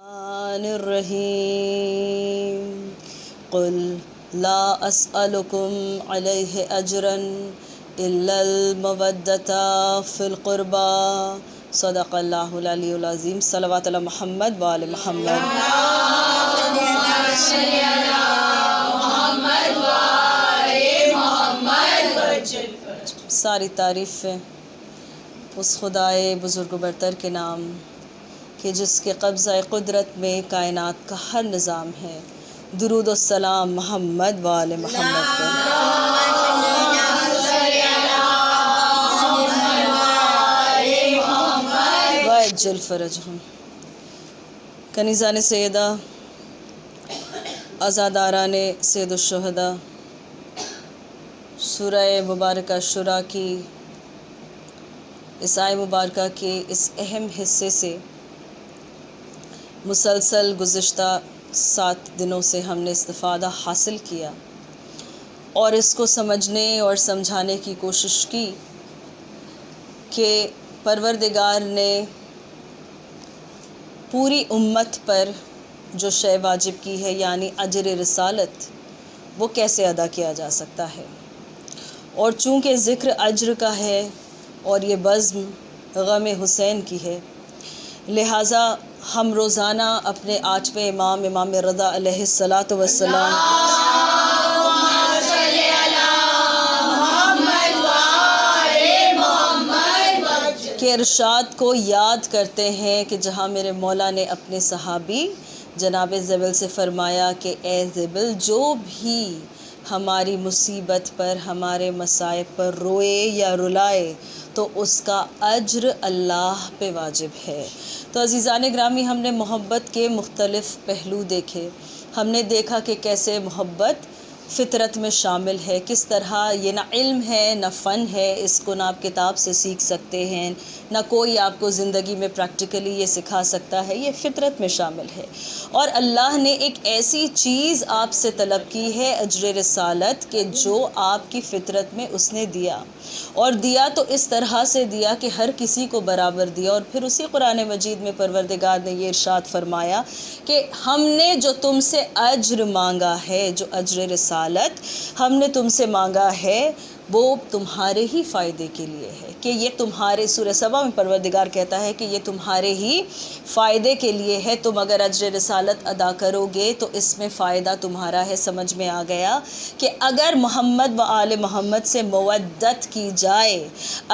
الرحیم قل لا اسألکم علیہ اجرا الا المودۃ فی القربى صدق اللہ العلی العظیم۔ صلوات علی محمد وآل محمد۔ ساری تعریفیں اس خدائے بزرگ و برتر کے نام کہ جس کے قبضہ قدرت میں کائنات کا ہر نظام ہے۔ درود و سلام محمد وآل محمد پر۔ وعجل فرجہم۔ کنیزان سیدہ، عزاداران سید الشہداء، سورہ مبارکہ شورا کی اس آیہ مبارکہ کے اس اہم حصے سے مسلسل گزشتہ 7 دنوں سے ہم نے استفادہ حاصل کیا اور اس کو سمجھنے اور سمجھانے کی کوشش کی کہ پروردگار نے پوری امت پر جو شے واجب کی ہے، یعنی اجر رسالت، وہ کیسے ادا کیا جا سکتا ہے۔ اور چونکہ ذکر اجر کا ہے اور یہ بزم غم حسین کی ہے، لہٰذا ہم روزانہ اپنے 8ویں امام رضا علیہ الصلاۃ والسلام کے ارشاد کو یاد کرتے ہیں کہ جہاں میرے مولا نے اپنے صحابی جناب زبل سے فرمایا کہ اے زبل، جو بھی ہماری مصیبت پر، ہمارے مصائب پر روئے یا رلائے تو اس کا اجر اللہ پہ واجب ہے۔ تو عزیزان گرامی، ہم نے محبت کے مختلف پہلو دیکھے۔ ہم نے دیکھا کہ کیسے محبت فطرت میں شامل ہے، کس طرح یہ نہ علم ہے نہ فن ہے، اس کو نہ آپ کتاب سے سیکھ سکتے ہیں، نہ کوئی آپ کو زندگی میں پریکٹیکلی یہ سکھا سکتا ہے، یہ فطرت میں شامل ہے۔ اور اللہ نے ایک ایسی چیز آپ سے طلب کی ہے، اجر رسالت، کہ جو آپ کی فطرت میں اس نے دیا، اور دیا تو اس طرح سے دیا کہ ہر کسی کو برابر دیا۔ اور پھر اسی قرآن مجید میں پروردگار نے یہ ارشاد فرمایا کہ ہم نے جو تم سے اجر مانگا ہے، جو اجر رسالت ہم نے تم سے مانگا ہے، وہ تمہارے ہی فائدے کے لیے ہے، کہ یہ تمہارے، سورہ سبا میں پروردگار کہتا ہے کہ یہ تمہارے ہی فائدے کے لیے ہے۔ تم اگر اجر رسالت ادا کرو گے تو اس میں فائدہ تمہارا ہے۔ سمجھ میں آ گیا کہ اگر محمد و آل محمد سے مودت کی جائے،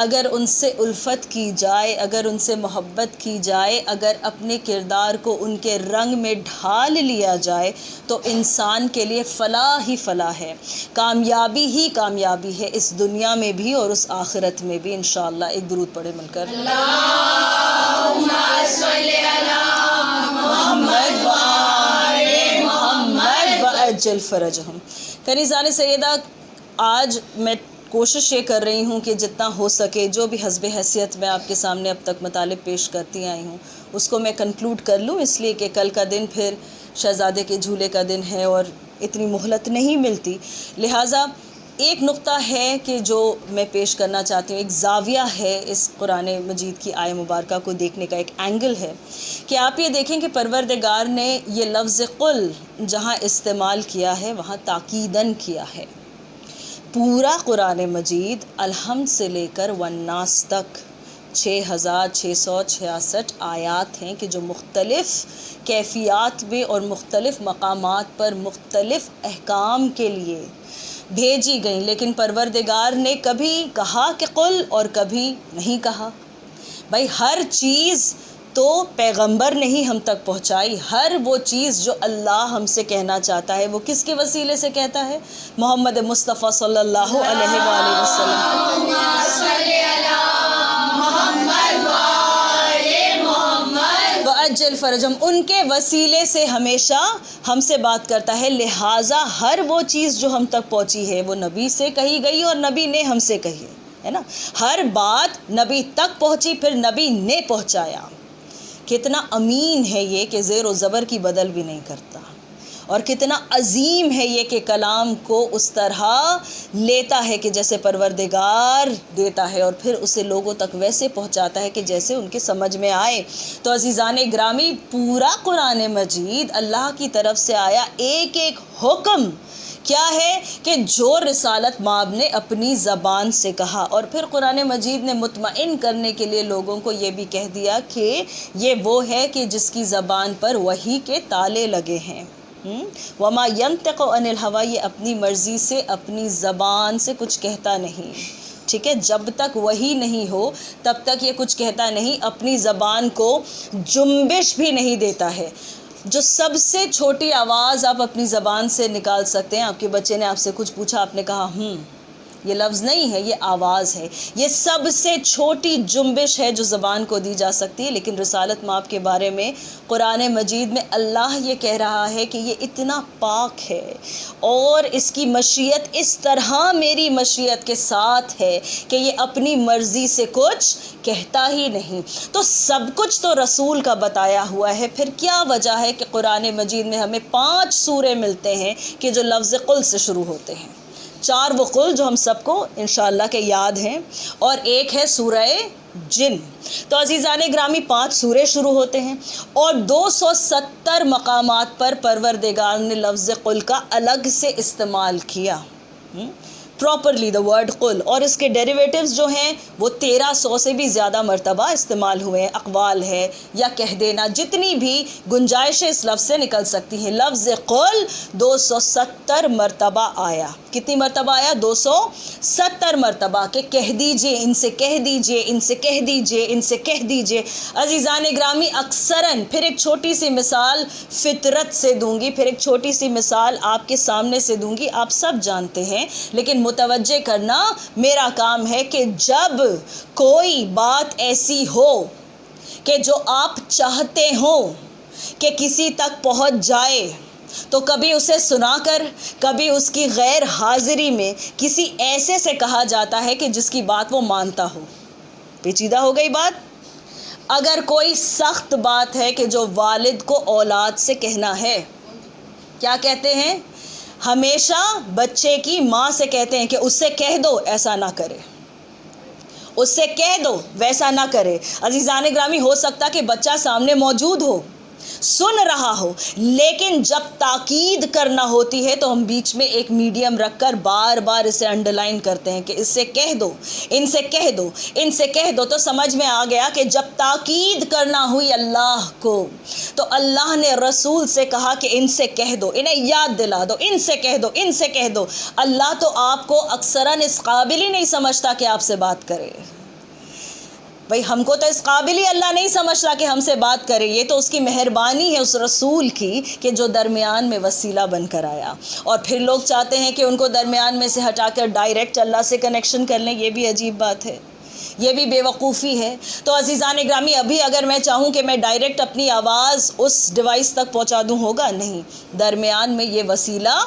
اگر ان سے الفت کی جائے، اگر ان سے محبت کی جائے، اگر اپنے کردار کو ان کے رنگ میں ڈھال لیا جائے تو انسان کے لیے فلاح ہی فلاح ہے، کامیابی ہی کامیابی ہے، اس دنیا میں بھی اور اس آخرت میں بھی انشاءاللہ۔ ایک درود پڑھے مل کر۔ اللہم صلی علی محمد وآل محمد وعجل فرجہم۔ کنیزان سیدہ، آج میں کوشش یہ کر رہی ہوں کہ جتنا ہو سکے، جو بھی حسب حیثیت میں آپ کے سامنے اب تک مطالب پیش کرتی آئی ہوں، اس کو میں کنکلوڈ کر لوں، اس لیے کہ کل کا دن پھر شہزادے کے جھولے کا دن ہے اور اتنی مہلت نہیں ملتی۔ لہٰذا ایک نقطہ ہے کہ جو میں پیش کرنا چاہتی ہوں، ایک زاویہ ہے اس قرآن مجید کی آیہ مبارکہ کو دیکھنے کا، ایک اینگل ہے کہ آپ یہ دیکھیں کہ پروردگار نے یہ لفظ قل جہاں استعمال کیا ہے وہاں تاکیداً کیا ہے۔ پورا قرآن مجید الحمد سے لے کر والناس تک 6666 آیات ہیں کہ جو مختلف کیفیات میں اور مختلف مقامات پر مختلف احکام کے لیے بھیجی گئیں، لیکن پروردگار نے کبھی کہا کہ قل اور کبھی نہیں کہا۔ بھائی ہر چیز تو پیغمبر نے ہی ہم تک پہنچائی، ہر وہ چیز جو اللہ ہم سے کہنا چاہتا ہے وہ کس کے وسیلے سے کہتا ہے؟ محمد مصطفیٰ صلی اللہ علیہ وآلہ وسلم۔ وعجل فرجہم، ان کے وسیلے سے ہمیشہ ہم سے بات کرتا ہے، لہٰذا ہر وہ چیز جو ہم تک پہنچی ہے وہ نبی سے کہی گئی اور نبی نے ہم سے کہی ہے نا۔ ہر بات نبی تک پہنچی، پھر نبی نے پہنچایا۔ کتنا امین ہے یہ کہ زیر و زبر کی بدل بھی نہیں کرتا، اور کتنا عظیم ہے یہ کہ کلام کو اس طرح لیتا ہے کہ جیسے پروردگار دیتا ہے، اور پھر اسے لوگوں تک ویسے پہنچاتا ہے کہ جیسے ان کے سمجھ میں آئے۔ تو عزیزان گرامی، پورا قرآن مجید اللہ کی طرف سے آیا ایک ایک حکم کیا ہے کہ جو رسالت مآب نے اپنی زبان سے کہا، اور پھر قرآن مجید نے مطمئن کرنے کے لیے لوگوں کو یہ بھی کہہ دیا کہ یہ وہ ہے کہ جس کی زبان پر وحی کے تالے لگے ہیں۔ وما ینطق عن الہویٰ، یہ اپنی مرضی سے اپنی زبان سے کچھ کہتا نہیں، ٹھیک ہے، جب تک وحی نہیں ہو تب تک یہ کچھ کہتا نہیں، اپنی زبان کو جنبش بھی نہیں دیتا ہے۔ جو سب سے چھوٹی آواز آپ اپنی زبان سے نکال سکتے ہیں، آپ کے بچے نے آپ سے کچھ پوچھا، آپ نے کہا یہ لفظ نہیں ہے، یہ آواز ہے، یہ سب سے چھوٹی جنبش ہے جو زبان کو دی جا سکتی ہے۔ لیکن رسالت مآب کے بارے میں قرآن مجید میں اللہ یہ کہہ رہا ہے کہ یہ اتنا پاک ہے اور اس کی مشیت اس طرح میری مشیت کے ساتھ ہے کہ یہ اپنی مرضی سے کچھ کہتا ہی نہیں۔ تو سب کچھ تو رسول کا بتایا ہوا ہے، پھر کیا وجہ ہے کہ قرآن مجید میں ہمیں 5 سورے ملتے ہیں کہ جو لفظ قل سے شروع ہوتے ہیں؟ 4 وہ قل جو ہم سب کو انشاءاللہ کے یاد ہیں، اور ایک ہے سورہ جن۔ تو عزیزان گرامی 5 سورے شروع ہوتے ہیں، اور 270 مقامات پر پروردگار نے لفظ قل کا الگ سے استعمال کیا، پراپرلی دا ورڈ قل، اور اس کے ڈیریویٹیوز جو ہیں وہ 1300 سے بھی زیادہ مرتبہ استعمال ہوئے ہیں۔ اقوال ہے یا کہہ دینا، جتنی بھی گنجائشیں اس لفظ سے نکل سکتی ہیں، لفظ قل 270 مرتبہ آیا۔ کتنی مرتبہ آیا؟ 270 مرتبہ، کہ کہہ دیجئے، ان سے کہہ دیجئے، ان سے کہہ دیجئے، ان سے کہہ دیجئے۔ عزیزان گرامی اکثراً، پھر ایک چھوٹی سی مثال فطرت سے دوں گی، پھر ایک چھوٹی سی مثال آپ کے سامنے سے دوں گی، آپ سب جانتے ہیں، لیکن متوجہ کرنا میرا کام ہے کہ جب کوئی بات ایسی ہو کہ جو آپ چاہتے ہو کہ کسی تک پہنچ جائے، تو کبھی اسے سنا کر، کبھی اس کی غیر حاضری میں کسی ایسے سے کہا جاتا ہے کہ جس کی بات وہ مانتا ہو۔ پیچیدہ ہو گئی بات؟ اگر کوئی سخت بات ہے کہ جو والد کو اولاد سے کہنا ہے، کیا کہتے ہیں؟ ہمیشہ بچے کی ماں سے کہتے ہیں کہ اس سے کہہ دو ایسا نہ کرے، اس سے کہہ دو ویسا نہ کرے۔ عزیزان گرامی ہو سکتا کہ بچہ سامنے موجود ہو، سن رہا ہو، لیکن جب تاکید کرنا ہوتی ہے تو ہم بیچ میں ایک میڈیم رکھ کر بار بار اسے انڈرلائن کرتے ہیں کہ اس سے کہہ دو، ان سے کہہ دو، ان سے کہہ دو۔ تو سمجھ میں آ گیا کہ جب تاکید کرنا ہوئی اللہ کو، تو اللہ نے رسول سے کہا کہ ان سے کہہ دو، انہیں یاد دلا دو، ان سے کہہ دو، ان سے کہہ دو۔ اللہ تو آپ کو اکثراً اس قابل ہی نہیں سمجھتا کہ آپ سے بات کرے۔ بھئی ہم کو تو اس قابل ہی اللہ نہیں سمجھتا کہ ہم سے بات کرے، یہ تو اس کی مہربانی ہے اس رسول کی کہ جو درمیان میں وسیلہ بن کر آیا، اور پھر لوگ چاہتے ہیں کہ ان کو درمیان میں سے ہٹا کر ڈائریکٹ اللہ سے کنیکشن کر لیں۔ یہ بھی عجیب بات ہے، یہ بھی بے وقوفی ہے۔ تو عزیزان گرامی ابھی اگر میں چاہوں کہ میں ڈائریکٹ اپنی آواز اس ڈیوائس تک پہنچا دوں، ہوگا نہیں، درمیان میں یہ وسیلہ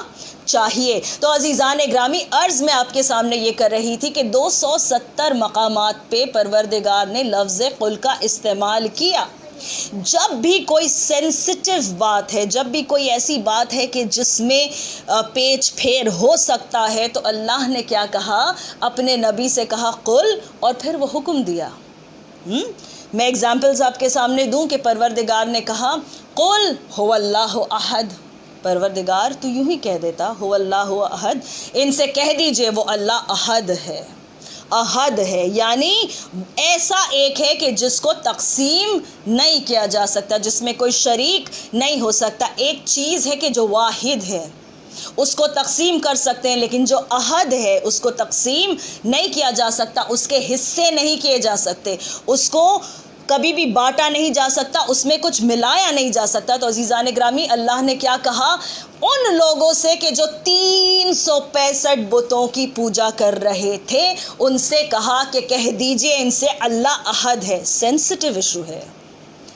چاہیے۔ تو عزیزان گرامی عرض میں آپ کے سامنے یہ کر رہی تھی کہ 270 مقامات پہ پروردگار نے لفظ قل کا استعمال کیا۔ جب بھی کوئی سینسٹیو بات ہے، جب بھی کوئی ایسی بات ہے کہ جس میں پیچ پھیر ہو سکتا ہے، تو اللہ نے کیا کہا؟ اپنے نبی سے کہا قل، اور پھر وہ حکم دیا۔ میں ایگزامپلز آپ کے سامنے دوں کہ پروردگار نے کہا قل هو اللہ احد، پروردگار تو یوں ہی کہہ دیتا هو اللہ احد، ان سے کہہ دیجئے وہ اللہ احد ہے، احد ہے، یعنی ایسا ایک ہے کہ جس کو تقسیم نہیں کیا جا سکتا، جس میں کوئی شریک نہیں ہو سکتا۔ ایک چیز ہے کہ جو واحد ہے، اس کو تقسیم کر سکتے ہیں، لیکن جو احد ہے اس کو تقسیم نہیں کیا جا سکتا، اس کے حصے نہیں کیے جا سکتے، اس کو کبھی بھی بانٹا نہیں جا سکتا، اس میں کچھ ملایا نہیں جا سکتا۔ تو عزیزان گرامی اللہ نے کیا کہا ان لوگوں سے کہ جو 365 بتوں کی پوجا کر رہے تھے، ان سے کہا کہ کہہ دیجئے ان سے اللہ احد ہے۔ سینسٹیو ایشو ہے،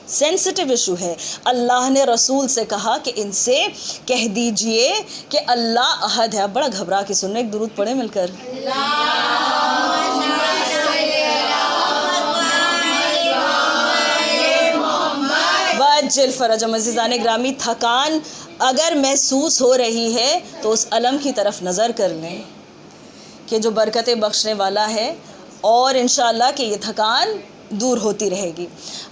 سینسٹیو ایشو ہے۔ اللہ نے رسول سے کہا کہ ان سے کہہ دیجئے کہ اللہ احد ہے۔ اب بڑا گھبرا کے سننے، ایک درود پڑھیں مل کر۔ عجل فرجهم۔ عزیزان گرامی، تھکان اگر محسوس ہو رہی ہے تو اس علم کی طرف نظر کر لیں کہ جو برکتیں بخشنے والا ہے، اور انشاءاللہ کہ یہ تھکان دور ہوتی رہے گی۔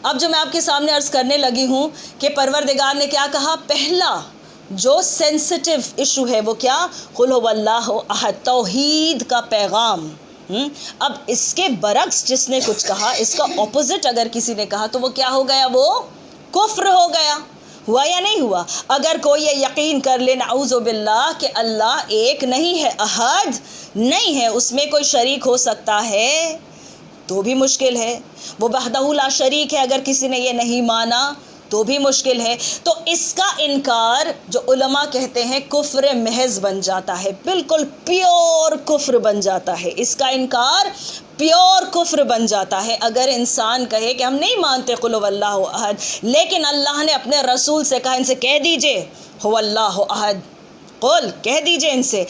اب جو میں آپ کے سامنے عرض کرنے لگی ہوں کہ پروردگار نے کیا کہا، پہلا جو سینسٹیو ایشو ہے وہ کیا، قل هو اللہ احد، توحید کا پیغام۔ اب اس کے برعکس جس نے کچھ کہا، اس کا اپوزٹ اگر کسی نے کہا تو وہ کیا ہو گیا، وہ کفر ہو گیا۔ ہوا یا نہیں ہوا؟ اگر کوئی یہ یقین کر لے نعوذ باللہ کہ اللہ ایک نہیں ہے، احد نہیں ہے، اس میں کوئی شریک ہو سکتا ہے تو بھی مشکل ہے، وہ وحدہ لا شریک ہے، اگر کسی نے یہ نہیں مانا تو بھی مشکل ہے، تو اس کا انکار جو علماء کہتے ہیں کفر محض بن جاتا ہے، بالکل پیور کفر بن جاتا ہے، اس کا انکار پیور کفر بن جاتا ہے۔ اگر انسان کہے کہ ہم نہیں مانتے قل هو اللہ احد، لیکن اللہ نے اپنے رسول سے کہا ان سے کہہ دیجئے هو اللہ احد، قل کہہ دیجئے ان سے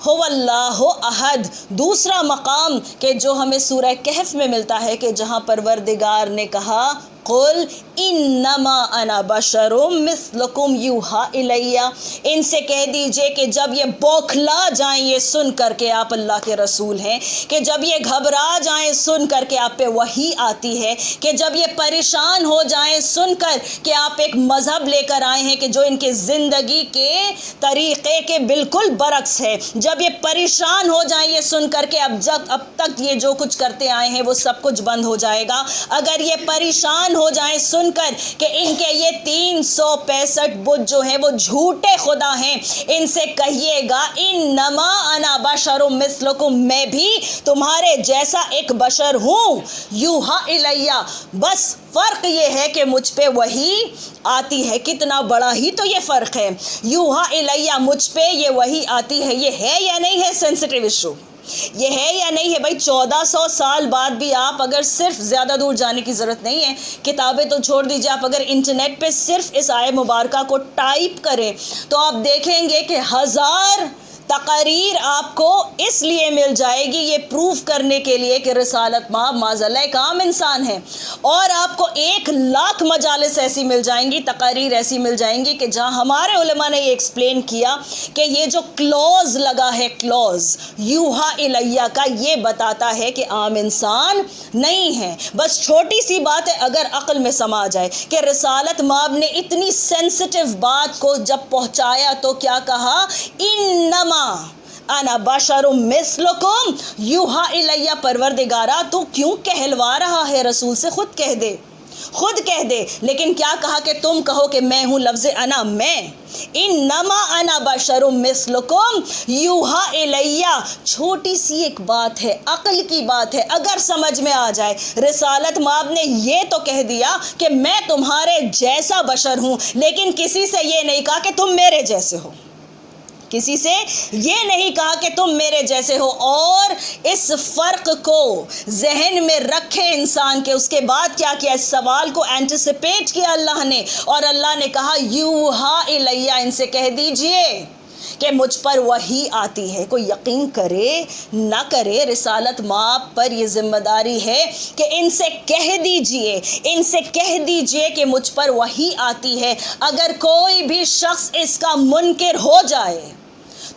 هو اللہ احد۔ دوسرا مقام کہ جو ہمیں سورہ کہف میں ملتا ہے کہ جہاں پروردگار نے کہا قل انما انا بشر مثلکم یوحا الی، ان سے کہہ دیجئے کہ جب یہ بوکھلا جائیں یہ سن کر کے آپ اللہ کے رسول ہیں، کہ جب یہ گھبرا جائیں سن کر کے آپ پہ وحی آتی ہے، کہ جب یہ پریشان ہو جائیں سن کر کہ آپ ایک مذہب لے کر آئے ہیں کہ جو ان کے زندگی کے طریقے کے بالکل برعکس ہے، جب یہ پریشان ہو جائیں یہ سن کر کے اب تک یہ جو کچھ کرتے آئے ہیں وہ سب کچھ بند ہو جائے گا، اگر یہ پریشان ہو جائیں سن کر کہ ان کے یہ 365 بت جو ہیں وہ جھوٹے خدا ہیں، ان سے کہیے گا انما انا بشر مثلکم، میں بھی تمہارے جیسا ایک بشر ہوں، یوحا الیہ، بس فرق یہ ہے کہ مجھ پہ وحی آتی ہے۔ کتنا بڑا ہی تو یہ فرق ہے، یوحا الیہ، مجھ پہ یہ وحی آتی ہے۔ یہ ہے یا نہیں ہے سینسٹیو ایشو؟ یہ ہے یا نہیں ہے؟ بھائی 1400 سال بعد بھی آپ اگر صرف، زیادہ دور جانے کی ضرورت نہیں ہے، کتابیں تو چھوڑ دیجئے، آپ اگر انٹرنیٹ پہ صرف اس آیہ مبارکہ کو ٹائپ کریں تو آپ دیکھیں گے کہ 1000 تقاریر آپ کو اس لیے مل جائے گی، یہ پروف کرنے کے لیے کہ رسالت مآب معاذاللہ ایک عام انسان ہے، اور آپ کو 1,00,000 مجالس ایسی مل جائیں گی، تقاریر ایسی مل جائیں گی کہ جہاں ہمارے علماء نے یہ ایکسپلین کیا کہ یہ جو کلوز لگا ہے، کلوز یوحا الیہ کا، یہ بتاتا ہے کہ عام انسان نہیں ہے۔ بس چھوٹی سی بات ہے اگر عقل میں سما جائے کہ رسالت مآب نے اتنی سینسٹیو بات کو جب پہنچایا تو کیا کہا، انما انا بشر مثلکم یوحا الیہ، پروردگارا تو کیوں کہلوا رہا ہے رسول سے، خود کہہ دے، خود کہہ دے، لیکن کیا کہا کہ تم کہو کہ میں ہوں، لفظ انا میں، انما انا بشر مثلکم یوحا الیہ، چھوٹی سی ایک بات ہے، عقل کی بات ہے، اگر سمجھ میں آ جائے، رسالت مآب نے یہ تو کہہ دیا کہ میں تمہارے جیسا بشر ہوں، لیکن کسی سے یہ نہیں کہا کہ تم میرے جیسے ہو، کسی سے یہ نہیں کہا کہ تم میرے جیسے ہو، اور اس فرق کو ذہن میں رکھے انسان کے، اس کے بعد کیا کیا، اس سوال کو اینٹیسپیٹ کیا اللہ نے، اور اللہ نے کہا یوحا الیہ، ان سے کہہ دیجئے کہ مجھ پر وحی آتی ہے۔ کوئی یقین کرے نہ کرے، رسالت مآب پر یہ ذمہ داری ہے کہ ان سے کہہ دیجئے، ان سے کہہ دیجئے کہ مجھ پر وحی آتی ہے۔ اگر کوئی بھی شخص اس کا منکر ہو جائے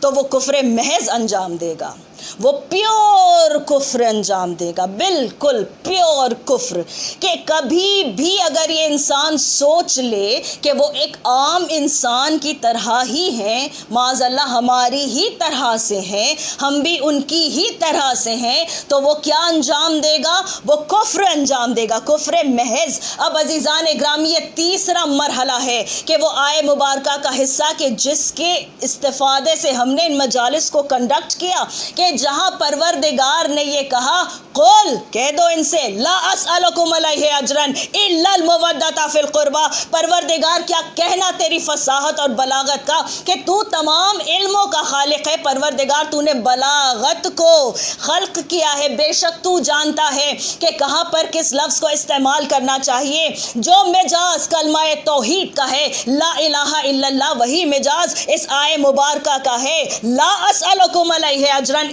تو وہ کفر محض انجام دے گا، وہ پیور کفر انجام دے گا، بالکل پیور کفر، کہ کبھی بھی اگر یہ انسان سوچ لے کہ وہ ایک عام انسان کی طرح ہی ہیں، معاذ اللہ ہماری ہی طرح سے ہیں، ہم بھی ان کی ہی طرح سے ہیں، تو وہ کیا انجام دے گا، وہ کفر انجام دے گا، کفر محض۔ اب عزیزان گرامی یہ تیسرا مرحلہ ہے کہ وہ آیہ مبارکہ کا حصہ کہ جس کے استفادے سے ہم نے ان مجالس کو کنڈکٹ کیا، کہ جہاں پروردگار نے یہ کہا قل، کہہ دو ان سے لا اسألکم علیہ اجرا الا المودۃ فی القربى، پروردگار کیا کہنا تیری فصاحت اور بلاغت کا کہ تو تمام علموں کا خالق ہے، پروردگار تو نے بلاغت کو خلق کیا ہے، بے شک تو جانتا ہے کہ کہاں پر کس لفظ کو استعمال کرنا چاہیے، جو مجاز کلمہ توحید کا ہے، لا الہ الا اللہ، وہی مجاز اس آیہ مبارکہ کا ہے، لا اسألکم علیہ اجرا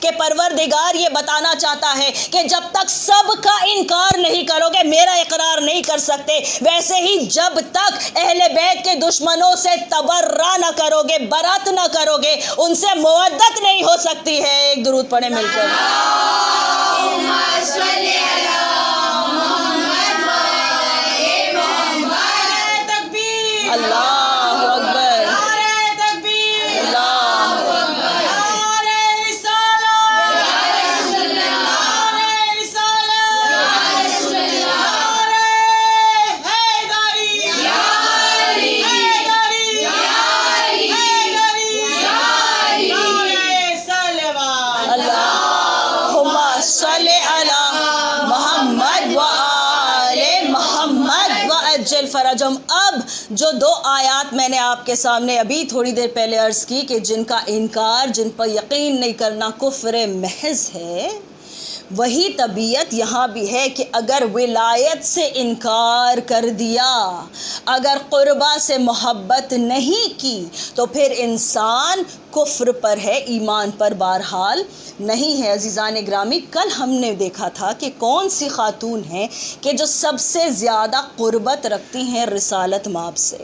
کہ پروردگار یہ بتانا چاہتا ہے کہ جب تک سب کا انکار نہیں کرو گے میرا اقرار نہیں کر سکتے، ویسے ہی جب تک اہل بیت کے دشمنوں سے تبرہ نہ کرو گے، برات نہ کرو گے، ان سے مودت نہیں ہو سکتی ہے۔ ایک درود پڑھیں مل کر۔ اللہ اکبر، اللہ اللہم صلی علی محمد و آل محمد وعجل فرجہم۔ اب جو دو آیات میں نے آپ کے سامنے ابھی تھوڑی دیر پہلے عرض کی کہ جن کا انکار، جن پر یقین نہیں کرنا کفر محض ہے، وہی طبیعت یہاں بھی ہے کہ اگر ولایت سے انکار کر دیا، اگر قربا سے محبت نہیں کی تو پھر انسان کفر پر ہے، ایمان پر بہرحال نہیں ہے۔ عزیزان گرامی، کل ہم نے دیکھا تھا کہ کون سی خاتون ہیں کہ جو سب سے زیادہ قربت رکھتی ہیں رسالت مآب سے،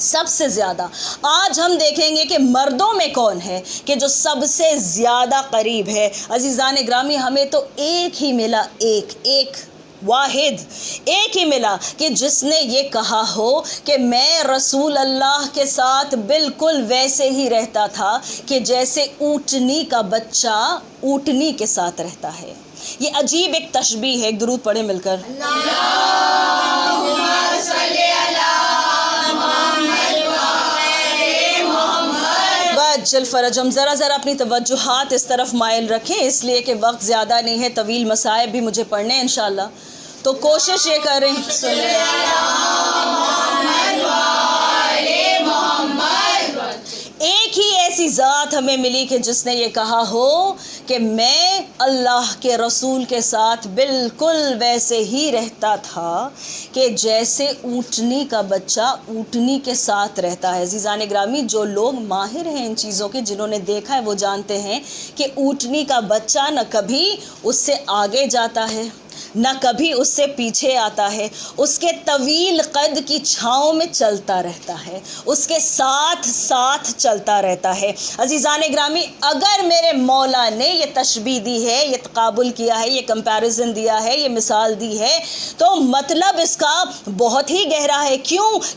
سب سے زیادہ۔ آج ہم دیکھیں گے کہ مردوں میں کون ہے کہ جو سب سے زیادہ قریب ہے۔ عزیزان گرامی، ہمیں تو ایک ہی ملا، ایک واحد ایک ہی ملا کہ جس نے یہ کہا ہو کہ میں رسول اللہ کے ساتھ بالکل ویسے ہی رہتا تھا کہ جیسے اونٹنی کا بچہ اونٹنی کے ساتھ رہتا ہے۔ یہ عجیب ایک تشبیہ ہے، ایک درود پڑھیں مل کر۔ جل فرجم، ذرا اپنی توجہات اس طرف مائل رکھیں، اس لیے کہ وقت زیادہ نہیں ہے، طویل مصائب بھی مجھے پڑھنے ہیں انشاءاللہ، تو کوشش یہ کریں۔ ایک ہی ایسی ذات ہمیں ملی کہ جس نے یہ کہا ہو کہ میں اللہ کے رسول کے ساتھ بالکل ویسے ہی رہتا تھا کہ جیسے اونٹنی کا بچہ اونٹنی کے ساتھ رہتا ہے۔ عزیزان گرامی، جو لوگ ماہر ہیں ان چیزوں کے، جنہوں نے دیکھا ہے، وہ جانتے ہیں کہ اونٹنی کا بچہ نہ کبھی اس سے آگے جاتا ہے نہ کبھی اس سے پیچھے آتا ہے، اس کے طویل قد کی چھاؤں میں چلتا رہتا ہے، اس کے ساتھ چلتا رہتا ہے۔ عزیزان گرامی، اگر میرے مولا نے یہ تشبیہ دی ہے، یہ تقابل کیا ہے، یہ کمپیریزن دیا ہے، یہ مثال دی ہے، تو مطلب اس کا بہت ہی گہرا ہے۔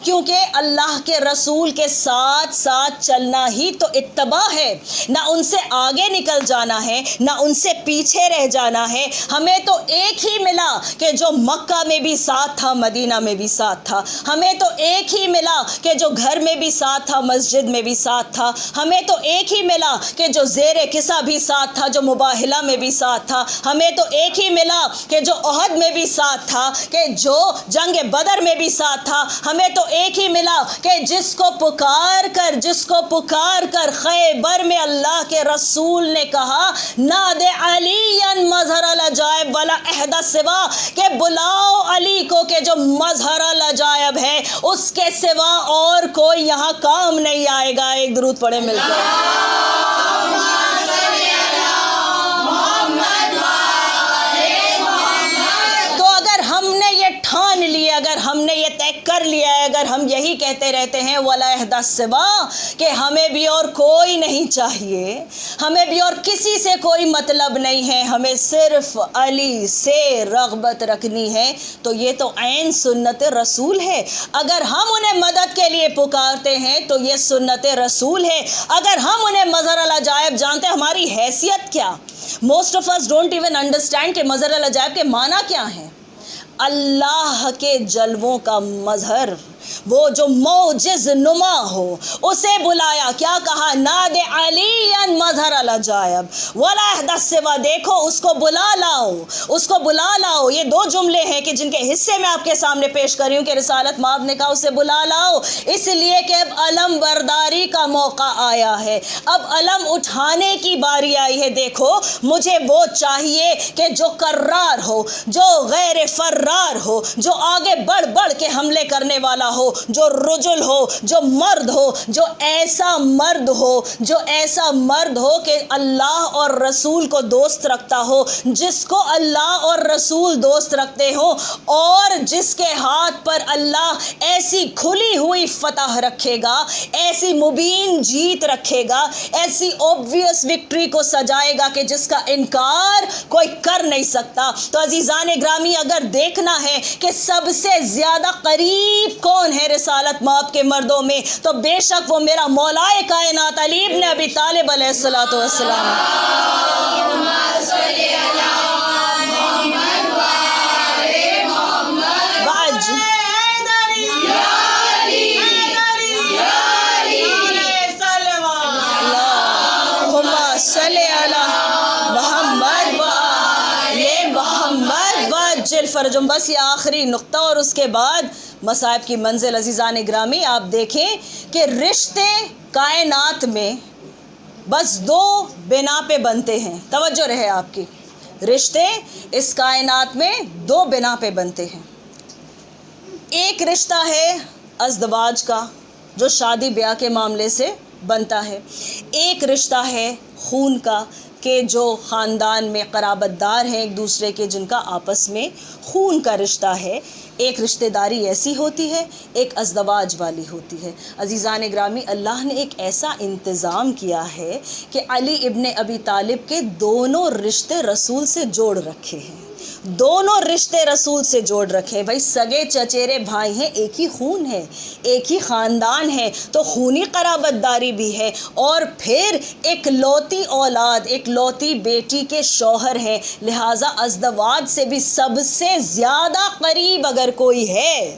کیونکہ اللہ کے رسول کے ساتھ چلنا ہی تو اتباع ہے، نہ ان سے آگے نکل جانا ہے، نہ ان سے پیچھے رہ جانا ہے۔ ہمیں تو ایک ہی ملا کہ جو مکہ میں بھی ساتھ تھا، مدینہ میں بھی ساتھ تھا۔ ہمیں تو ایک ہی ملا کہ جو گھر میں بھی ساتھ تھا، مسجد میں بھی ساتھ تھا۔ ہمیں تو ایک ہی ملا کہ جو زیر قصہ بھی ساتھ تھا، جو مباہلہ میں بھی ساتھ تھا۔ ہمیں تو ایک ہی ملا کہ جو احد میں بھی ساتھ تھا، کہ جو جنگ بدر میں بھی ساتھ تھا۔ ہمیں تو ایک ہی ملا کہ جس کو پکار کر خیبر میں اللہ کے رسول نے کہا ناد علیًا مظہر العجائب ولا احد سوا، کہ بلاؤ علی کو کہ جو مظہر العجائب ہے اس کے سوا اور کوئی یہاں کام نہیں آئے گا۔ ایک درود پڑھے مل کر۔ ٹھان لیے، اگر ہم نے یہ طے کر لیا ہے، اگر ہم یہی کہتے رہتے ہیں ولا احد سوا، کہ ہمیں بھی اور کوئی نہیں چاہیے، ہمیں بھی اور کسی سے کوئی مطلب نہیں ہے، ہمیں صرف علی سے رغبت رکھنی ہے، تو یہ تو عین سنت رسول ہے۔ اگر ہم انہیں مدد کے لیے پکارتے ہیں تو یہ سنت رسول ہے۔ اگر ہم انہیں مظہر العجائب جانتے ہیں، ہماری حیثیت کیا؟ Most of us don't even understand کہ مظہر العجائب کے معنی کیا ہیں۔ اللہ کے جلووں کا مظہر، وہ جو معجز نما ہو، اسے بلایا، کیا کہا؟ ناد علیًا مظہر العجائب ولا احد سوا، دیکھو اس کو بلا لاؤ، اس کو بلا لاؤ۔ یہ دو جملے ہیں کہ جن کے حصے میں آپ کے سامنے پیش کر رہی ہوں کہ رسالت مآب نے کہا اسے بلا لاؤ، اس لیے کہ اب علم برداری کا موقع آیا ہے، اب علم اٹھانے کی باری آئی ہے۔ دیکھو مجھے وہ چاہیے کہ جو کرار ہو، جو غیر فرار ہو، جو آگے بڑھ کے حملے کرنے والا ہو، ہو، جو رجل ہو، جو مرد ہو، جو ایسا مرد ہو کہ اللہ اور رسول کو دوست رکھتا ہو، جس کو اللہ اور رسول دوست رکھتے ہو، اور جس کے ہاتھ پر اللہ ایسی کھلی ہوئی فتح رکھے گا، ایسی مبین جیت رکھے گا، ایسی اوبویس وکٹری کو سجائے گا کہ جس کا انکار کوئی کر نہیں سکتا۔ تو عزیزان گرامی، اگر دیکھنا ہے کہ سب سے زیادہ قریب کون ہے رسالت مآب کے مردوں میں، تو بے شک وہ میرا مولائے کائنات علی ابن ابی طالب علیہ الصلوۃ والسلام۔ فرجم بس یہ آخری نقطہ اور اس کے بعد مصائب کی منزل۔ عزیزان گرامی، آپ دیکھیں کہ رشتے کائنات میں بس دو بنا پہ بنتے ہیں، توجہ رہے آپ کی، رشتے اس کائنات میں دو بنا پہ بنتے ہیں۔ ایک رشتہ ہے ازدواج کا جو شادی بیاہ کے معاملے سے بنتا ہے، ایک رشتہ ہے خون کا کہ جو خاندان میں قرابت دار ہیں ایک دوسرے کے، جن کا آپس میں خون کا رشتہ ہے۔ ایک رشتہ داری ایسی ہوتی ہے، ایک ازدواج والی ہوتی ہے۔ عزیزان گرامی، اللہ نے ایک ایسا انتظام کیا ہے کہ علی ابن ابی طالب کے دونوں رشتے رسول سے جوڑ رکھے ہیں، دونوں رشتے رسول سے جوڑ رکھے۔ بھائی سگے چچیرے بھائی ہیں، ایک ہی خون ہے، ایک ہی خاندان ہے، تو خونی قرابت داری بھی ہے، اور پھر ایک لوتی اولاد، ایک لوتی بیٹی کے شوہر ہیں، لہٰذا ازدواج سے بھی سب سے زیادہ قریب اگر کوئی ہے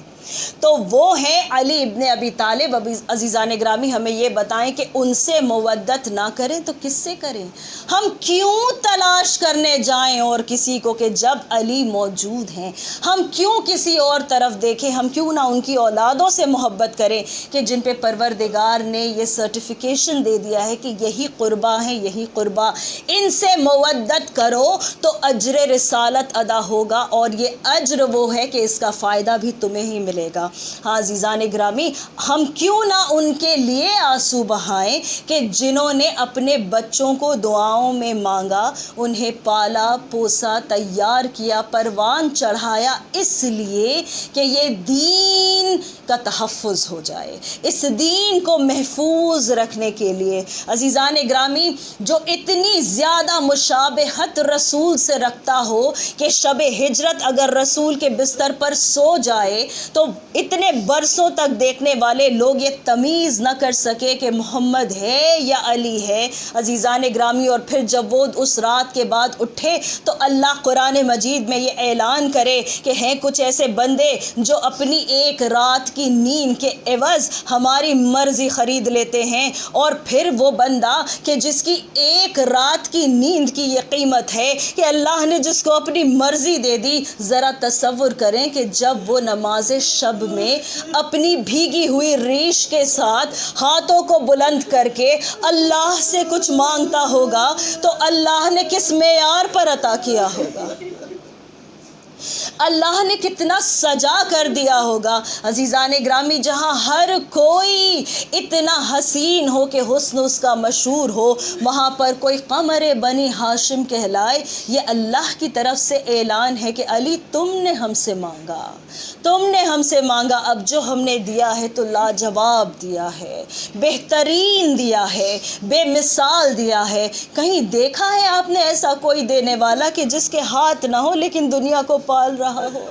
تو وہ ہے علی ابن ابی طالب۔ عزیزان گرامی، ہمیں یہ بتائیں کہ ان سے مودت نہ کریں تو کس سے کریں؟ ہم کیوں تلاش کرنے جائیں اور کسی کو کہ جب علی موجود ہیں؟ ہم کیوں کسی اور طرف دیکھیں؟ ہم کیوں نہ ان کی اولادوں سے محبت کریں کہ جن پہ پروردگار نے یہ سرٹیفیکیشن دے دیا ہے کہ یہی قربا ہیں، یہی قربا، ان سے مودت کرو تو اجر رسالت ادا ہوگا، اور یہ اجر وہ ہے کہ اس کا فائدہ بھی تمہیں ہی ملے گا۔ ہاں عزیزان گرامی، ہم کیوں نہ ان کے لیے آنسو بہائیں کہ جنہوں نے اپنے بچوں کو دعاؤں میں مانگا، انہیں پالا پوسا، تیار کیا، پروان چڑھایا، اس لیے کہ یہ دین کا تحفظ ہو جائے، اس دین کو محفوظ رکھنے کے لیے۔ عزیزان گرامی، جو اتنی زیادہ مشابہت رسول سے رکھتا ہو کہ شب ہجرت اگر رسول کے بستر پر سو جائے تو اتنے برسوں تک دیکھنے والے لوگ یہ تمیز نہ کر سکے کہ محمد ہے یا علی ہے۔ عزیزان گرامی، اور پھر جب وہ اس رات کے بعد اٹھے تو اللہ قرآن مجید میں یہ اعلان کرے کہ ہیں کچھ ایسے بندے جو اپنی ایک رات کی نیند کے عوض ہماری مرضی خرید لیتے ہیں، اور پھر وہ بندہ کہ جس کی ایک رات کی نیند کی یہ قیمت ہے کہ اللہ نے جس کو اپنی مرضی دے دی، ذرا تصور کریں کہ جب وہ نماز شب میں اپنی بھیگی ہوئی ریش کے ساتھ ہاتھوں کو بلند کر کے اللہ سے کچھ مانگتا ہوگا تو اللہ نے کس معیار پر عطا کیا ہوگا، اللہ نے کتنا سجا کر دیا ہوگا۔ عزیزان گرامی، جہاں ہر کوئی اتنا حسین ہو کہ حسن اس کا مشہور ہو، وہاں پر کوئی قمر بنی ہاشم کہلائے، یہ اللہ کی طرف سے اعلان ہے کہ علی تم نے ہم سے مانگا، تم نے ہم سے مانگا، اب جو ہم نے دیا ہے تو لاجواب دیا ہے، بہترین دیا ہے، بے مثال دیا ہے۔ کہیں دیکھا ہے آپ نے ایسا کوئی دینے والا کہ جس کے ہاتھ نہ ہو لیکن دنیا کو پال رہا ہو؟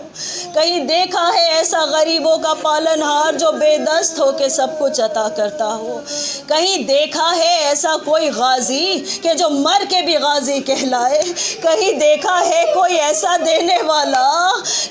کہیں دیکھا ہے ایسا غریبوں کا پالن ہار جو بے دست ہو کے سب کچھ عطا کرتا ہو؟ کہیں دیکھا ہے ایسا کوئی غازی کہ جو مر کے بھی غازی کہلائے؟ کہیں دیکھا ہے کوئی ایسا دینے والا؟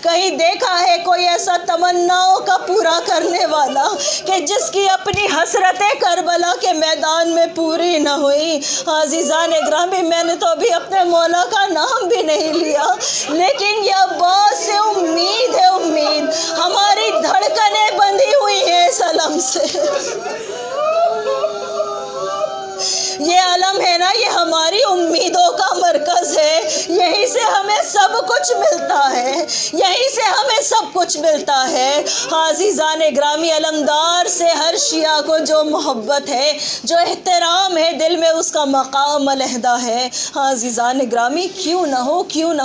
کہیں دیکھا ہے کوئی ایسا تمناؤں کا پورا کرنے والا کہ جس کی اپنی حسرتیں کربلا کے میدان میں پوری نہ ہوئی؟ عزیزان گرامی، میں نے تو ابھی اپنے مولا کا نام بھی نہیں لیا، لیکن یہ عباس سے امید ہے، امید ہماری دھڑکنیں بندھی ہوئی ہیں اس علم سے۔ یہ علم ہے نا، یہ ہماری امیدوں کا مرکز ہے، یہیں سے ہمیں سب کچھ ملتا ہے، یہیں سے ہمیں سب کچھ ملتا ہے۔ عزیزان گرامی، علمدار سے ہر شیعہ کو جو محبت ہے، جو احترام ہے دل میں، اس کا مقام علیحدہ ہے۔ عزیزان گرامی، کیوں نہ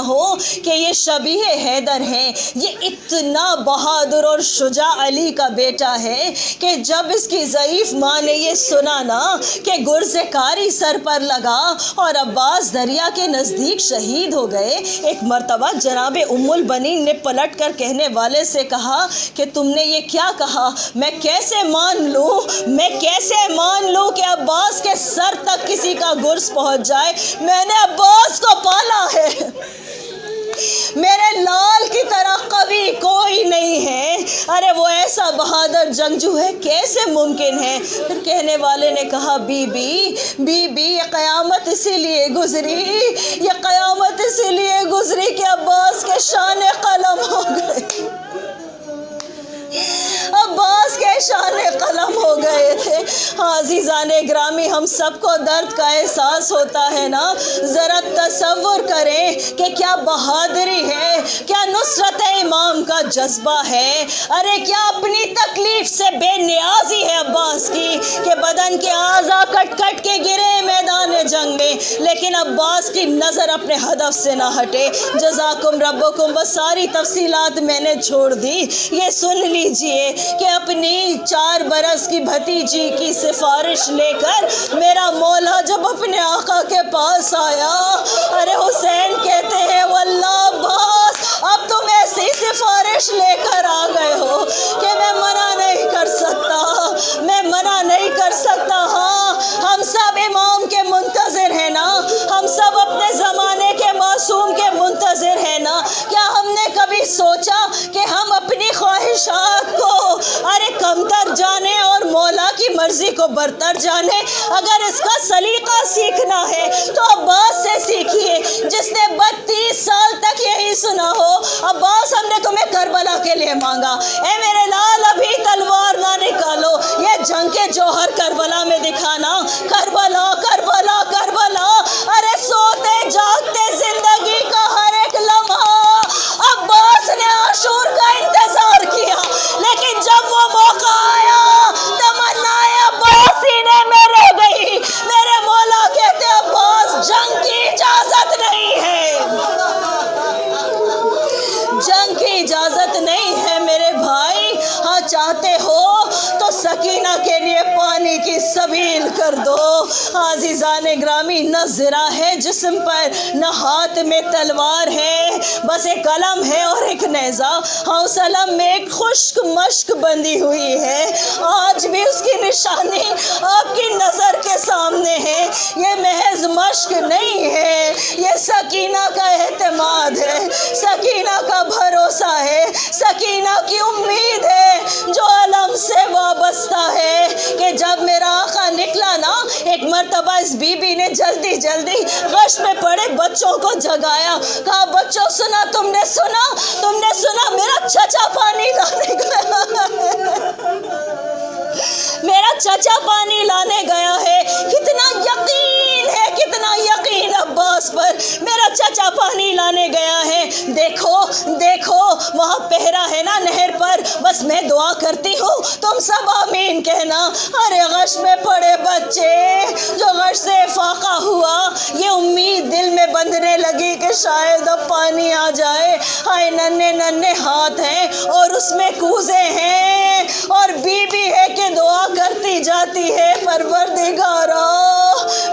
ہو کہ یہ شبیہ حیدر ہیں، یہ اتنا بہادر اور شجاع علی کا بیٹا ہے کہ جب اس کی ضعیف ماں نے یہ سنا نا کہ گرز کاری سر پر لگا اور عباس دریا کے نزدیک شہید ہو گئے، ایک مرتبہ جناب ام البنین نے پلٹ کر کہنے والے سے کہا کہ تم نے یہ کیا کہا؟ میں کیسے مان لوں کہ عباس کے سر تک کسی کا گرز پہنچ جائے؟ میں نے عباس کو پالا ہے، میرے لال کی طرح قوی کوئی نہیں ہے، ارے وہ ایسا بہادر جنگجو ہے، کیسے ممکن ہے؟ پھر کہنے والے نے کہا بی بی یہ قیامت اسی لیے گزری کہ عباس کے شان قلم ہو گئے، عباس کے شان قلم ہو گئے تھے۔ عزیزان گرامی، ہم سب کو درد کا احساس ہوتا ہے نا، ذرا تصور کریں کہ کیا بہادری ہے، کیا نصرت امام کا جذبہ ہے، ارے کیا اپنی تکلیف سے بے نیازی ہے عباس کی کہ بدن کے اعضاء کٹ کٹ کے گرے میدان جنگ میں، لیکن عباس کی نظر اپنے ہدف سے نہ ہٹے۔ جزاکم ربکم، بس ساری تفصیلات میں نے چھوڑ دی، یہ سن لیجئے کہ اپنی 4 برس کی بھتیجی کی سفارش لے کر میرا مولا جب اپنے آقا کے پاس آیا، ارے حسین کہتے ہیں واللہ عباس اب تم ایسی سفارش لے کر آ گئے ہو کہ میں منع نہیں کر سکتا، ہاں ہم سب امام کے منتظر ہیں نا، ہم سب اپنے زمانے کے معصوم کے منتظر ہیں نا۔ کیا ہم نے کبھی سوچا کہ ہم اپنی خواہشات کو ارے کمتر جانے اور مولا کی مرضی کو برتر جانے؟ اگر اس کا سلیقہ سیکھنا ہے تو عباس سے سیکھیے، جس نے 32 سال تک یہی سنا ہو عباس ہم نے تمہیں کربلا کے لیے مانگا، اے میرے لال ابھی تلوار نہ نکالو، یہ جنگ کے جوہر کربلا میں دکھانا، کربلا کربلا کربلا، ارے سوتے جاگتے زندگی کا ہر ایک لمحہ عباس نے عاشور کا انتظار کیا، لیکن جب وہ موقع آیا تمنائے عباس سینے میں رہ گئی۔ میرے مولا کہتے عباس جنگ کی اجازت نہیں ہے، جنگ کی اجازت نہیں ہے میرے بھائی، ہاں چاہتے ہو تو سکینہ کے لیے پانی کی سبیل کر دو۔ عزیزان گرامی، نہ زرہ ہے جسم پر، نہ ہاتھ میں تلوار ہے، بس ایک قلم ہے اور ایک نیزہ، ہاں اس علم میں ایک خشک مشک بندھی ہوئی ہے، آج بھی اس کی نشانی آپ کی نظر کے سامنے ہے۔ یہ محض مشک نہیں ہے، یہ سکینہ کا اعتماد ہے، سکینہ کا بھروسہ ہے، سکینہ کی امید ہے جو علم سے وابستہ ہے کہ جب میرا آقا نکلا نا، ایک مرتبہ اس بی بی نے جلدی غش میں پڑے بچوں کو جگایا، کہا بچوں سنا، تم نے سنا میرا چچا پانی لانے گیا ہے، میرا چچا پانی لانے گیا ہے۔ کتنا یقین عباس پر، میرا چچا پانی لانے گیا ہے، دیکھو وہاں پہرا ہے نا نہر پر، بس میں دعا کرتی ہوں تم سب آمین کہنا۔ ارے غش میں پڑے بچے، جو غش سے فاقہ ہوا، یہ امید دل میں بندھنے لگی کہ شاید اب پانی آ جائے، ہائے ننھے ہاتھ ہیں اور اس میں کوزے ہیں، اور بی بی ہے کہ دعا کرتی جاتی ہے پروردگارا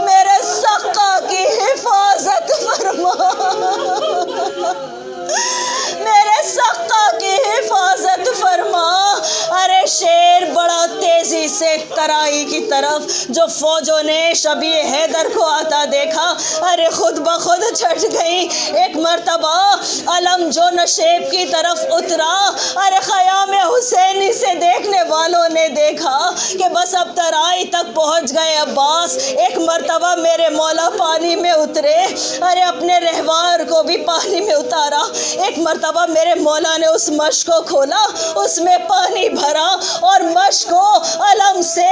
میرے سقا کی حفاظت فرما، میرے سقا کی حفاظت فرما۔ ارے شیر بڑا تیزی سے ترائی کی طرف، جو فوجوں نے شبیہ حیدر کو آتا دیکھا، ارے خود بخود چھٹ گئی۔ ایک مرتبہ علم جو نشیب کی طرف اترا، ارے خیام حسینی سے دیکھنے والوں نے دیکھا کہ بس اب ترائی تک پہنچ گئے عباس۔ ایک مرتبہ میرے مولا پانی میں اترے، ارے اپنے رہوار کو بھی پانی میں اتارا۔ ایک مرتبہ میرے مولا نے اس مشک کو کھولا، اس میں پانی بھرا اور مشک کو علم سے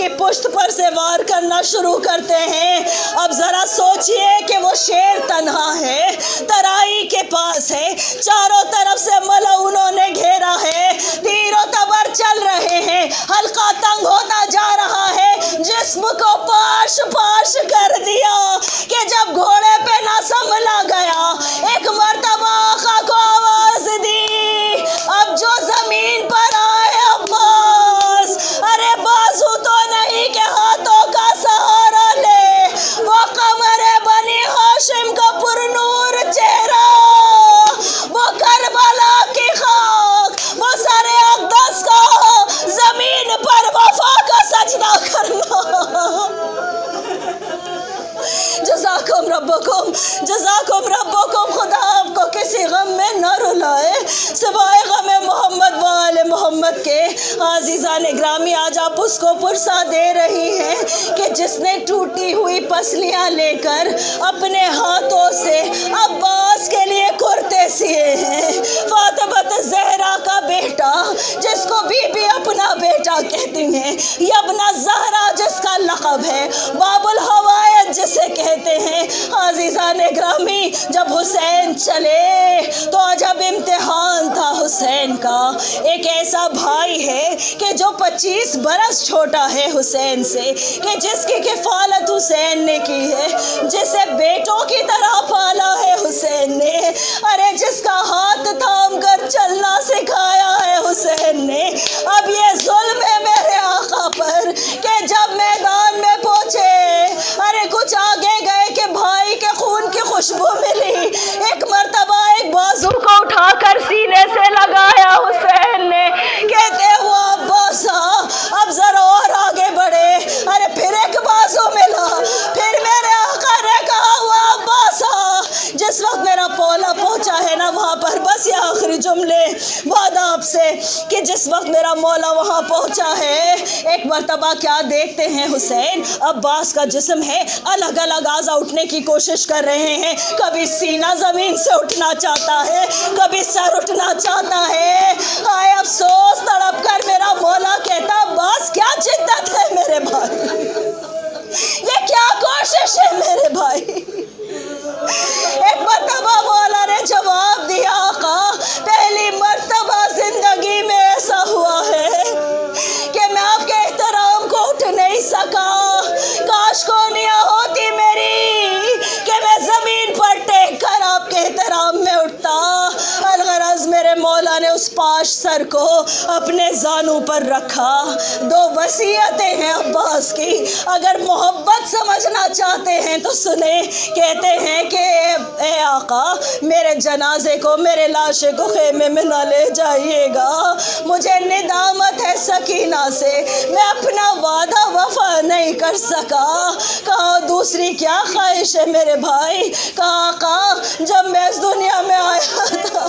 کی پشت پر سے وار کرنا شروع کرتے ہیں۔ اب ذرا سوچئے کہ وہ شیر تنہا ہے، ترائی کے پاس ہے، چاروں طرف سے ملعونوں نے گھیرا ہے، تیر و تبر چل رہے ہیں، حلقہ تنگ ہوتا جا رہا ہے، جسم کو پاش پاش کر دیا کہ جب گھوڑے پہ نہ سنبھلا گیا، ایک مرتبہ آقا کو آواز دی، اب جو زمین پر آئے عباس، ارے بازو تو نہیں کہ ہاتھوں کا سہارا لے، وہ قمر بنی ہاشم کا پرنور چہرہ، وہ کربلا کی خاک، وہ سر اقدس کا زمین پر وفا کا سجدہ کرنا۔ جزاکم ربکم، خدا آپ کو کسی غم میں نہ رلائے سوائے غم محمد و آل محمد کے۔ عزیزان گرامی، آج آپ اس کو پرسا دے رہی ہیں کہ جس نے ٹوٹی ہوئی پسلیاں لے کر اپنے ہاتھوں سے عباس کے لیے کرتے سیے ہیں، فاطمہ زہرا کا بیٹا جس کو بی بی اپنا بیٹا کہتی ہیں، یبنہ زہرا جس کا لقب ہے، باب الحوائج جسے کہتے ہیں۔ عزیزان گرامی، جب حسین چلے تو عجب امتحان تھا حسین کا۔ ایک ایسا بھائی ہے کہ جو 25 برس چھوٹا ہے حسین سے، کہ جس کی کفالت حسین نے کی ہے، جسے بیٹوں کی طرح پالا ہے حسین نے، ارے جس کا ہاتھ تھام کر چلنا سکھایا ہے حسین نے۔ اب یہ ظلم ہے میرے آقا پر کہ جب میدان میں پہنچے، ارے کچھ آگے گئے کہ بھائی کے خون کی خوشبو ملی، ایک مرتبہ ایک بازو کو اٹھا کر سینے سے لگایا حسین نے، کہتے ہوا عباسا اب ذرا اور آگے بڑھے، ارے پھر ایک بازو ملا، پھر میرے آقا نے کہا ہوا عباسا جس وقت میرا پولا پہنچا ہے نا وہاں پر، بس یہ آخری جملے وعدہ آپ سے کہ جس وقت میرا مولا وہاں پہنچا ہے، ایک مرتبہ کیا دیکھتے ہیں حسین، عباس کا جسم ہے، الگ الگ اعضاء اٹھنے کی کوشش کر رہے ہیں، کبھی سینہ زمین سے اٹھنا چاہتا ہے، کبھی سر اٹھنا چاہتا ہے۔ آئے افسوس تڑپ کر میرا مولا کہتا عباس کیا جدت ہے میرے بھائی، یہ کیا کوشش ہے میرے بھائی۔ ایک مرتبہ مولا نے جواب دیا آقا پہلی مرتبہ زندگی میں ایسا ہوا ہے کہ میں آپ کے احترام کو اٹھ نہیں سکا، کاش کونیاں ہوتی میری کہ میں زمین پر ٹیک کر آپ کے احترام میں اٹھتا۔ الغرض میرے مولا نے اس پاش سر کو اپنے زانوں پر رکھا۔ دو وصیتیں ہیں عباس کی، اگر محبت سمجھنا چاہتے ہیں تو سنیں، کہتے ہیں کہ اے آقا میرے جنازے کو، میرے لاشے کو خیمے میں نہ لے جائیے گا، مجھے ندامت ہے سکینہ سے، میں اپنا وعدہ وفا نہیں کر سکا۔ کہا دوسری کیا خواہش ہے میرے بھائی؟ کہا آقا جب میں اس دنیا میں آیا تھا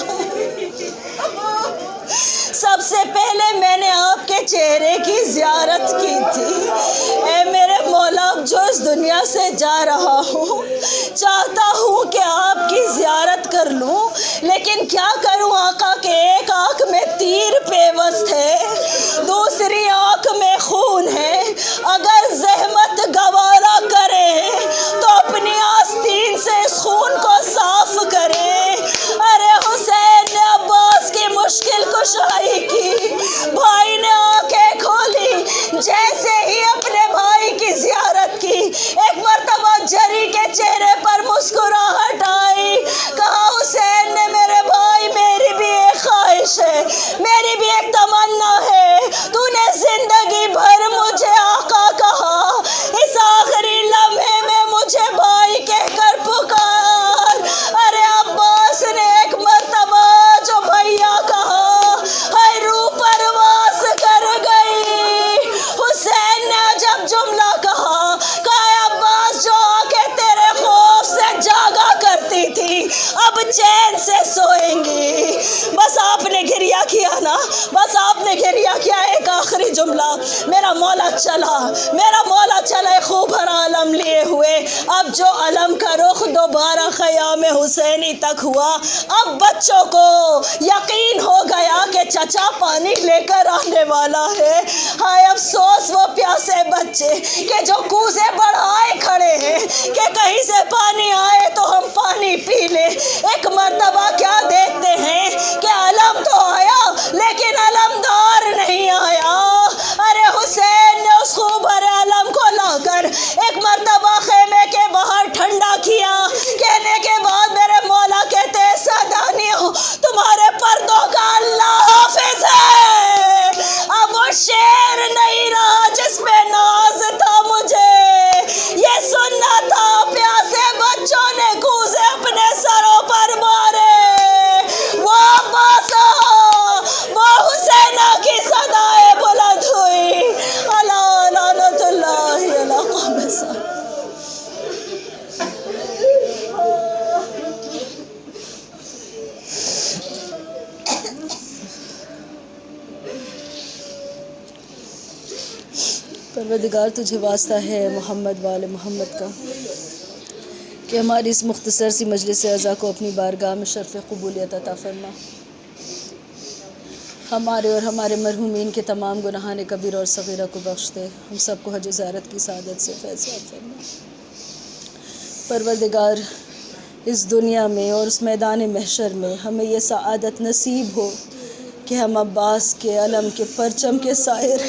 سب سے پہلے میں نے آپ کے چہرے کی زیارت کی تھی، اے میرے مولا اب جو اس دنیا سے جا رہا ہوں چاہتا ہوں کہ آپ کی زیارت کر لوں، لیکن کیا کروں آقا کہ ایک آنکھ میں تیر پیوست ہے، دوسری آنکھ میں خون ہے، اگر زحمت گوارا کرے تو اپنی آستین سے اس خون کو صاف کرے۔ ارے حسین نے عباس کی مشکل کشائی کی، بھائی نے آنکھیں کھولی، جیسے ہی اپنے بھائی کی زیارت کی، ایک مرتبہ جری کے چہرے پر مسکراہٹ آئی، کہا حسین نے میرے بھائی میری بھی ایک خواہش ہے، میری بھی ایک تمنا ہے، تو نے زندگی بھر مجھے آقا کہا، اس آخری لمحے میں مجھے بھائی کہہ کر پکار۔ ارے عباس نے ایک مرتبہ جو بھیا کہا ہائے روح پرواز کر گئی۔ حسین نے عجب جملہ کہا، کہا عباس جو آنکھیں تیرے خوف سے جاگا کرتی تھی اب چین سے سوئیں گی۔ بس آپ نے گریہ کیا نا، بس آپ نے گریہ کیا۔ ایک آخری جملہ، میرا مولا چلا، میرا مولا چلا خوب ہر عالم لیے ہوئے، اب جو علم کا رخ دوبارہ خیام حسینی تک ہوا، اب بچوں کو یقین ہو گیا کہ چچا پانی لے کر آنے والا ہے۔ ہائے افسوس وہ پیاسے بچے کہ جو کوزے بڑھائے کھڑے ہیں کہ کہیں سے پانی آئے تو ہم پانی پی لیں۔ ایک مرتبہ کیا دیکھتے ہیں کہ علم تو آیا لیکن علمدار نہیں آیا۔ ارے حسین نے اس خوب بھرے علم کو لا کر ایک مرتبہ خیمے کے باہر ٹھنڈا کیا، کہنے کے بعد میرے مولا کہتے ہیں سعدانیوں تمہارے پردوں کا اللہ حافظ ہے۔ اب وہ شیر نہیں رہا جس پہ ناز تھا مجھے، یہ سننا تھا پیاسے بچوں نے کوزے اپنے سروں پر مارے۔ وہ عباس وہ حسینہ کی صدائیں بلند ہوئی، الا لعنت اللہ علی قوم سعد۔ پروردگار تجھے واسطہ ہے محمد وال محمد کا کہ ہماری اس مختصر سی مجلس عزا کو اپنی بارگاہ میں شرف قبولیت عطا فرما، ہمارے اور ہمارے مرحومین کے تمام گناہان کبیرہ اور صغیرہ کو بخش دے، ہم سب کو حج زیارت کی سعادت سے فیض یاب فرما۔ پروردگار اس دنیا میں اور اس میدان محشر میں ہمیں یہ سعادت نصیب ہو کہ ہم عباس کے علم کے پرچم کے سائر